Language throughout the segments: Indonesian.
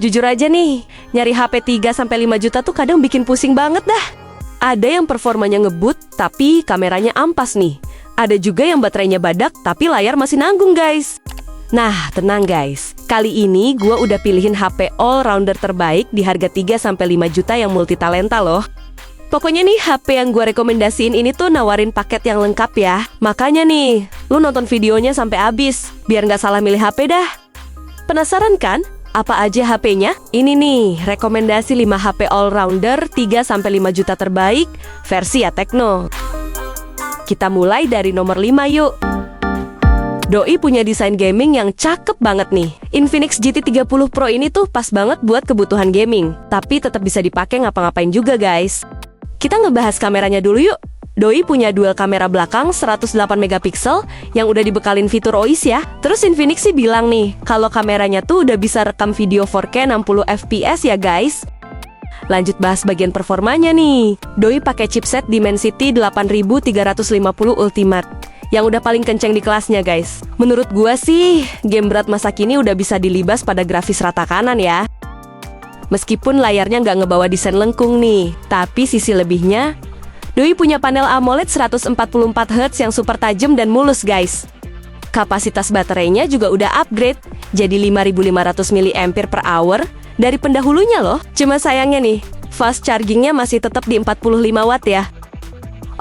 Jujur aja nih, nyari HP 3-5 juta tuh kadang bikin pusing banget dah. Ada yang performanya ngebut, tapi kameranya ampas nih. Ada juga yang baterainya badak, tapi layar masih nanggung guys. Nah, tenang guys. Kali ini gue udah pilihin HP all-rounder terbaik di harga 3-5 juta yang multi talenta loh. Pokoknya nih, HP yang gue rekomendasiin ini tuh nawarin paket yang lengkap ya. Makanya nih, lu nonton videonya sampai habis, biar nggak salah milih HP dah. Penasaran kan? Apa aja HP-nya? Ini nih, rekomendasi 5 HP all-rounder 3-5 juta terbaik versi ya Tecno. Kita mulai dari nomor 5 yuk. Doi punya desain gaming yang cakep banget nih. Infinix GT30 Pro ini tuh pas banget buat kebutuhan gaming, tapi tetap bisa dipakai ngapa-ngapain juga guys. Kita ngebahas kameranya dulu yuk. Doi punya dual kamera belakang 108 megapiksel yang udah dibekalin fitur OIS ya. Terus Infinix sih bilang nih, kalau kameranya tuh udah bisa rekam video 4K 60 fps ya guys. Lanjut bahas bagian performanya nih. Doi pakai chipset Dimensity 8350 Ultimate yang udah paling kenceng di kelasnya guys. Menurut gua sih, game berat masa kini udah bisa dilibas pada grafis rata kanan ya. Meskipun layarnya nggak ngebawa desain lengkung nih, tapi sisi lebihnya, Doi punya panel AMOLED 144 Hz yang super tajam dan mulus guys. Kapasitas baterainya juga udah upgrade, jadi 5500 mAh dari pendahulunya loh. Cuma sayangnya nih, fast chargingnya masih tetap di 45 watt ya.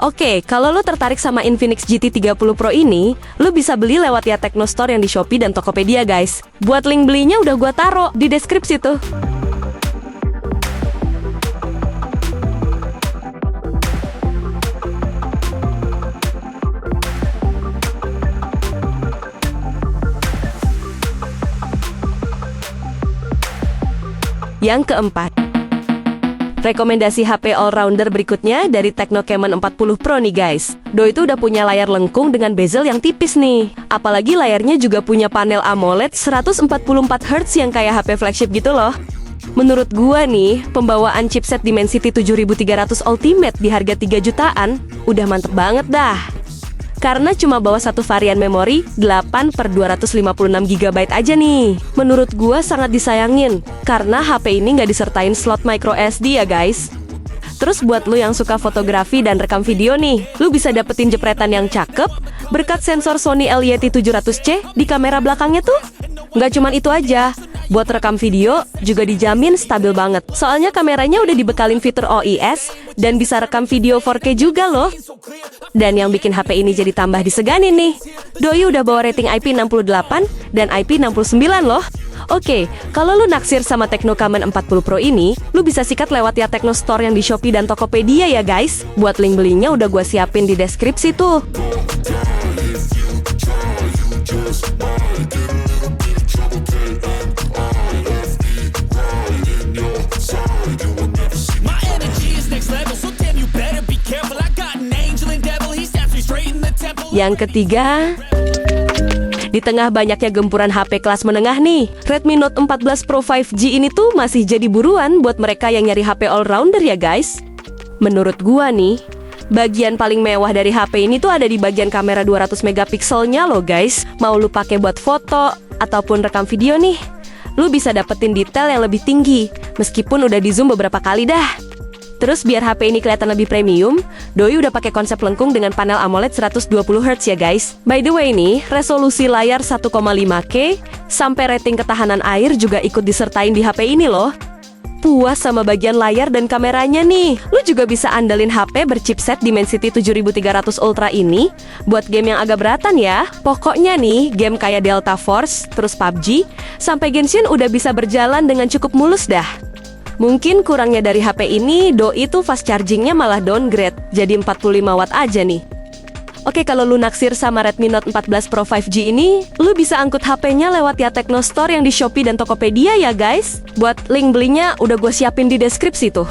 Oke, kalau lo tertarik sama Infinix GT30 Pro ini, lo bisa beli lewat ya Tecno Store yang di Shopee dan Tokopedia guys. Buat link belinya udah gua taruh di deskripsi tuh. Yang keempat, rekomendasi HP all-rounder berikutnya dari Tecno Camon 40 Pro nih guys. Doi itu udah punya layar lengkung dengan bezel yang tipis nih. Apalagi layarnya juga punya panel AMOLED 144 Hz yang kayak HP flagship gitu loh. Menurut gua nih, pembawaan chipset Dimensity 7300 Ultimate di harga 3 jutaan udah mantep banget dah. Karena cuma bawa satu varian memori 8/256 GB aja nih. Menurut gua sangat disayangin, karena HP ini nggak disertain slot micro SD ya guys. Terus buat lu yang suka fotografi dan rekam video nih, lu bisa dapetin jepretan yang cakep berkat sensor Sony LYT700C di kamera belakangnya tuh. Nggak cuman itu aja, buat rekam video juga dijamin stabil banget. Soalnya kameranya udah dibekalin fitur OIS dan bisa rekam video 4K juga loh. Dan yang bikin HP ini jadi tambah diseganin nih, Doi udah bawa rating IP68 dan IP69 loh. Oke, kalau lu naksir sama Tecno Camon 40 Pro ini, lu bisa sikat lewat ya Tecno Store yang di Shopee dan Tokopedia ya guys. Buat link belinya udah gua siapin di deskripsi tuh. Yang ketiga, di tengah banyaknya gempuran HP kelas menengah nih, Redmi Note 14 Pro 5G ini tuh masih jadi buruan buat mereka yang nyari HP all-rounder ya guys. Menurut gua nih, bagian paling mewah dari HP ini tuh ada di bagian kamera 200 megapikselnya loh guys. Mau lu pakai buat foto ataupun rekam video nih, lu bisa dapetin detail yang lebih tinggi, meskipun udah di zoom beberapa kali dah. Terus biar HP ini kelihatan lebih premium, Doi udah pakai konsep lengkung dengan panel AMOLED 120 Hz ya guys. By the way nih, resolusi layar 1,5K sampai rating ketahanan air juga ikut disertain di HP ini loh. Puas sama bagian layar dan kameranya nih, lu juga bisa andelin HP berchipset Dimensity 7300 Ultra ini buat game yang agak beratan ya. Pokoknya nih, game kayak Delta Force, terus PUBG, sampai Genshin udah bisa berjalan dengan cukup mulus dah. Mungkin kurangnya dari HP ini, Doi tuh fast chargingnya malah downgrade, jadi 45 watt aja nih. Oke, kalau lu naksir sama Redmi Note 14 Pro 5G ini, lu bisa angkut HP-nya lewat ya Tecno Store yang di Shopee dan Tokopedia ya guys. Buat link belinya udah gue siapin di deskripsi tuh.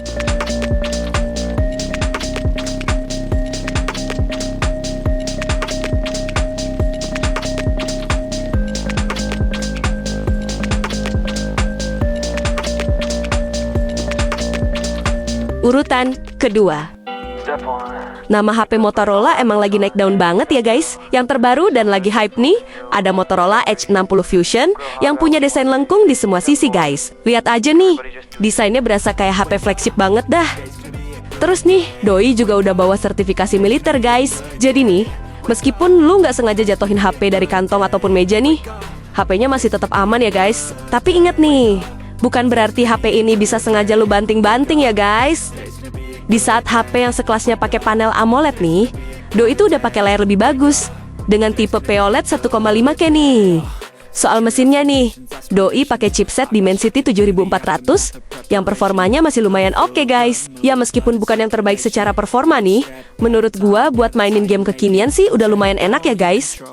Urutan kedua, Nama HP Motorola emang lagi naik daun banget ya guys. Yang terbaru dan lagi hype nih, ada Motorola Edge 60 Fusion yang punya desain lengkung di semua sisi guys. Lihat aja nih, desainnya berasa kayak HP flagship banget dah. Terus nih, doi juga udah bawa sertifikasi militer guys. Jadi nih, meskipun lu nggak sengaja jatuhin HP dari kantong ataupun meja nih, HP-nya masih tetap aman ya guys. Tapi ingat nih, bukan berarti HP ini bisa sengaja lu banting-banting ya guys. Di saat HP yang sekelasnya pakai panel AMOLED nih, doi itu udah pakai layar lebih bagus dengan tipe POLED 1,5K nih. Soal mesinnya nih, doi pakai chipset Dimensity 7400 yang performanya masih lumayan oke guys. Ya meskipun bukan yang terbaik secara performa nih, menurut gua buat mainin game kekinian sih udah lumayan enak ya guys.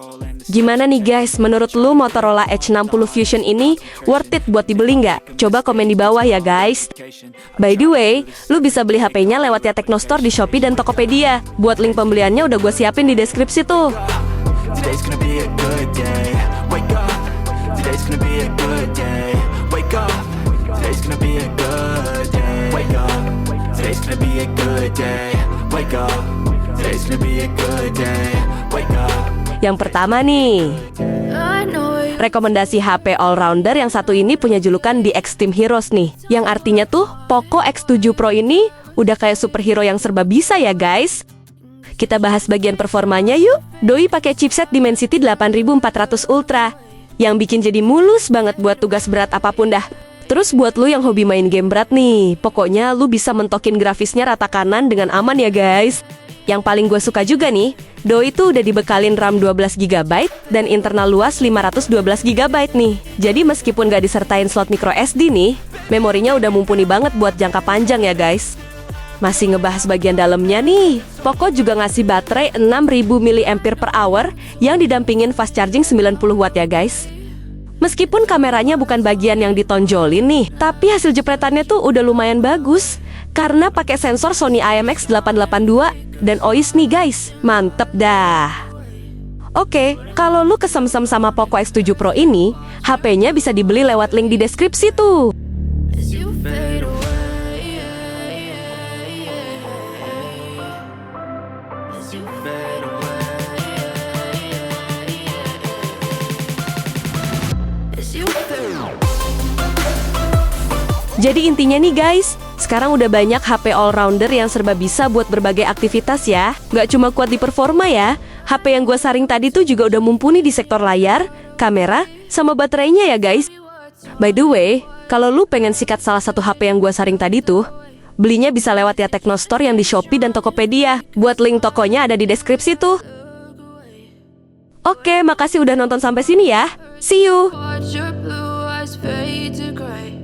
Gimana nih guys, menurut lu Motorola Edge 60 Fusion ini worth it buat dibeli nggak? Coba komen di bawah ya guys. By the way, lu bisa beli HP-nya lewat ya Teknostore di Shopee dan Tokopedia. Buat link pembeliannya udah gue siapin di deskripsi tuh. Today's gonna be a good day. Wake up. Today's gonna be a good day. Wake up. Today's gonna be a good day. Wake up. Today's gonna be a good day. Wake up. Today's gonna be a good day. Wake up. Yang pertama nih, rekomendasi HP all-rounder yang satu ini punya julukan The Extreme Heroes nih. Yang artinya tuh, Poco X7 Pro ini udah kayak superhero yang serba bisa ya guys. Kita bahas bagian performanya yuk. Doi pakai chipset Dimensity 8400 Ultra yang bikin jadi mulus banget buat tugas berat apapun dah. Terus buat lu yang hobi main game berat nih, pokoknya lu bisa mentokin grafisnya rata kanan dengan aman ya guys. Yang paling gue suka juga nih, doi itu udah dibekalin RAM 12GB dan internal luas 512GB nih. Jadi meskipun gak disertain slot micro SD nih, memorinya udah mumpuni banget buat jangka panjang ya guys. Masih ngebahas bagian dalamnya nih, Poco juga ngasih baterai 6000 mAh yang didampingin fast charging 90W ya guys. Meskipun kameranya bukan bagian yang ditonjolin nih, tapi hasil jepretannya tuh udah lumayan bagus karena pakai sensor Sony IMX882 dan OIS nih guys. Mantep dah. Oke, kalau lu kesemsem sama Poco X7 Pro ini, HP-nya bisa dibeli lewat link di deskripsi tuh. Jadi intinya nih guys, sekarang udah banyak HP all-rounder yang serba bisa buat berbagai aktivitas ya. Nggak cuma kuat di performa ya, HP yang gue saring tadi tuh juga udah mumpuni di sektor layar, kamera, sama baterainya ya guys. By the way, kalau lu pengen sikat salah satu HP yang gue saring tadi tuh, belinya bisa lewat ya Teknostore yang di Shopee dan Tokopedia. Buat link tokonya ada di deskripsi tuh. Oke, makasih udah nonton sampai sini ya. See you! Watch your blue eyes fade to gray.